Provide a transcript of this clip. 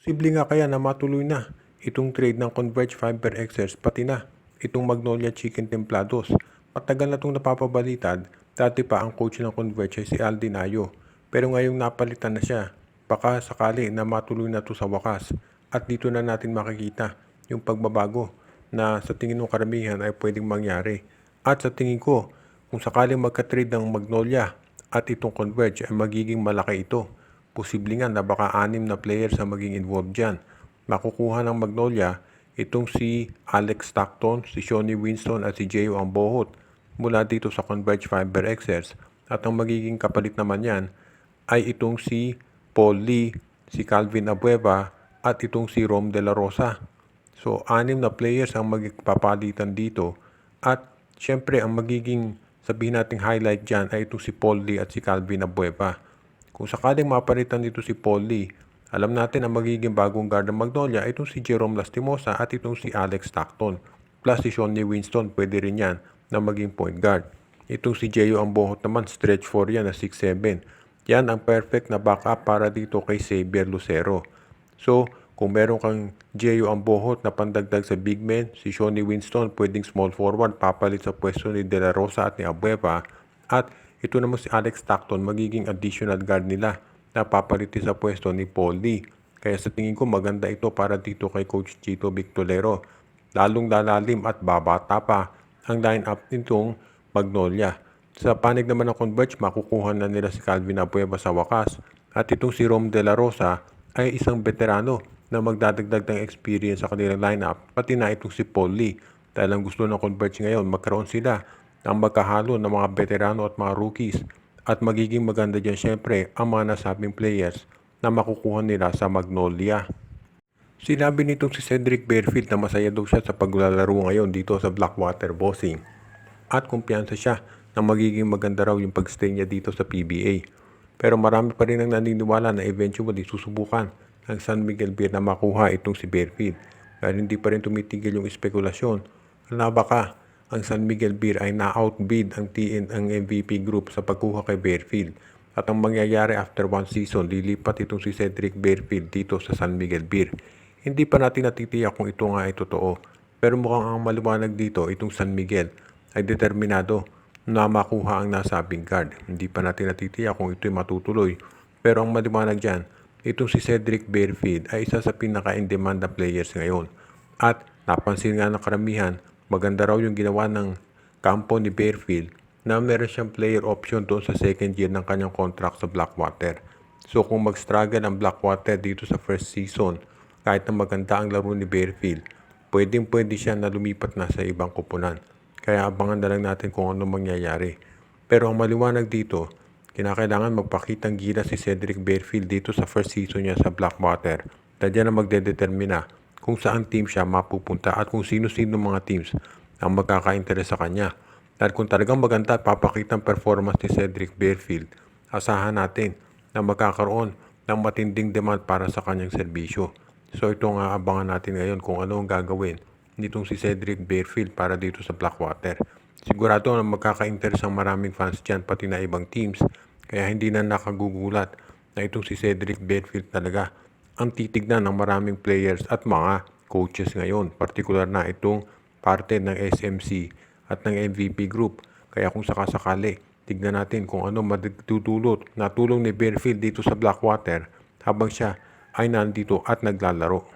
Posible nga kaya na matuloy na itong trade ng Converge Fiber Xers pati na itong Magnolia Chicken Templados. Matagal na itong napapabalitad, dati pa ang coach ng Converge ay si Aldin Ayo. Pero ngayong napalitan na siya, baka sakali na matuloy na ito sa wakas. At dito na natin makikita yung pagbabago na sa tingin ng karamihan ay pwedeng mangyari. At sa tingin ko, kung sakaling magka-trade ng Magnolia at itong Converge ay magiging malaki ito. Posible nga na baka 6 na players ang maging involved dyan. Makukuha ng Magnolia itong si Alex Stockton, si Shawnee Winston at si Jeyo Ambohot mula dito sa Converge Fiber Xers. At ang magiging kapalit naman yan ay itong si Paul Lee, si Calvin Abueva at itong si Rom De La Rosa. So 6 na players ang magpapalitan dito at syempre ang magiging sabihin nating highlight dyan ay itong si Paul Lee at si Calvin Abueva. Kung sakaling mapalitan dito si Paul Lee, alam natin ang magiging bagong guard ng Magnolia ay itong si Jerome Lastimosa at itong si Alex Stockton. Plus si Shawnee Winston, pwede rin yan na maging point guard. Itong si Jeyo Ambohot naman, stretch 4 yan na 6'7". Yan ang perfect na backup para dito kay Xavier Lucero. So, kung meron kang Jeyo Ambohot na pandagdag sa big men, si Shawnee Winston pwedeng small forward, papalit sa pwesto ni De La Rosa at ni Abueva. At ito naman si Alex Stockton, magiging additional guard nila na papalitin sa pwesto ni Paul Lee. Kaya sa tingin ko maganda ito para dito kay Coach Chito Victorero. Lalong lalalim at babata pa ang line-up nitong Magnolia. Sa panig naman ng Converge, makukuha na nila si Calvin Abueva sa wakas. At itong si Rom De La Rosa ay isang veterano na magdadagdag ng experience sa kanilang lineup, pati na itong si Paul Lee. Dahil ang gusto ng Converge ngayon, magkaroon sila ng magkahalo ng mga veterano at mga rookies. At magiging maganda dyan syempre ang mga nasabing players na makukuha nila sa Magnolia. Sinabi nitong si Cedric Barefield na masaya daw siya sa paglalaro ngayon dito sa Blackwater Bossing. At kumpiyansa siya na magiging maganda raw yung pagstay niya dito sa PBA. Pero marami pa rin ang naniniwala na eventually susubukan ng San Miguel Beer na makuha itong si Barefield. Dahil hindi pa rin tumitigil yung espekulasyon na baka ang San Miguel Beer ay na-outbid ang MVP group sa pagkuha kay Barefield. At ang mangyayari after 1 season, lilipat itong si Cedric Barefield dito sa San Miguel Beer. Hindi pa natin natitiyak kung ito nga ay totoo. Pero mukhang ang maliwanag dito, itong San Miguel ay determinado na makuha ang nasabing guard. Hindi pa natin natitiyak kung ito'y matutuloy. Pero ang maliwanag dyan, itong si Cedric Barefield ay isa sa pinaka-in-demand na players ngayon. At napansin nga ng karamihan, maganda raw yung ginawa ng kampo ni Barefield na meron siyang player option doon sa second year ng kanyang contract sa Blackwater. So kung mag-struggle ang Blackwater dito sa first season, kahit na maganda ang laro ni Barefield, pwede siya na lumipat na sa ibang kupunan. Kaya abangan na lang natin kung ano mangyayari. Pero ang maliwanag dito, kinakailangan magpakitang gila si Cedric Barefield dito sa first season niya sa Blackwater. Dahil yan ang magdedetermina kung saan team siya mapupunta at kung sino-sino mga teams ang magkaka-interest sa kanya. Dahil kung talagang maganda at papakita ang performance ni Cedric Barefield, asahan natin na magkakaroon ng matinding demand para sa kanyang serbisyo. So ito nga abangan natin ngayon kung ano ang gagawin nitong si Cedric Barefield para dito sa Blackwater. Sigurado na magkaka-interest ang maraming fans dyan pati na ibang teams. Kaya hindi na nakagugulat na itong si Cedric Barefield talaga ang titignan ng maraming players at mga coaches ngayon. Partikular na itong parte ng SMC at ng MVP group. Kaya kung sakasakali, tignan natin kung ano matutulot na tulong ni Barefield dito sa Blackwater habang siya ay nandito at naglalaro.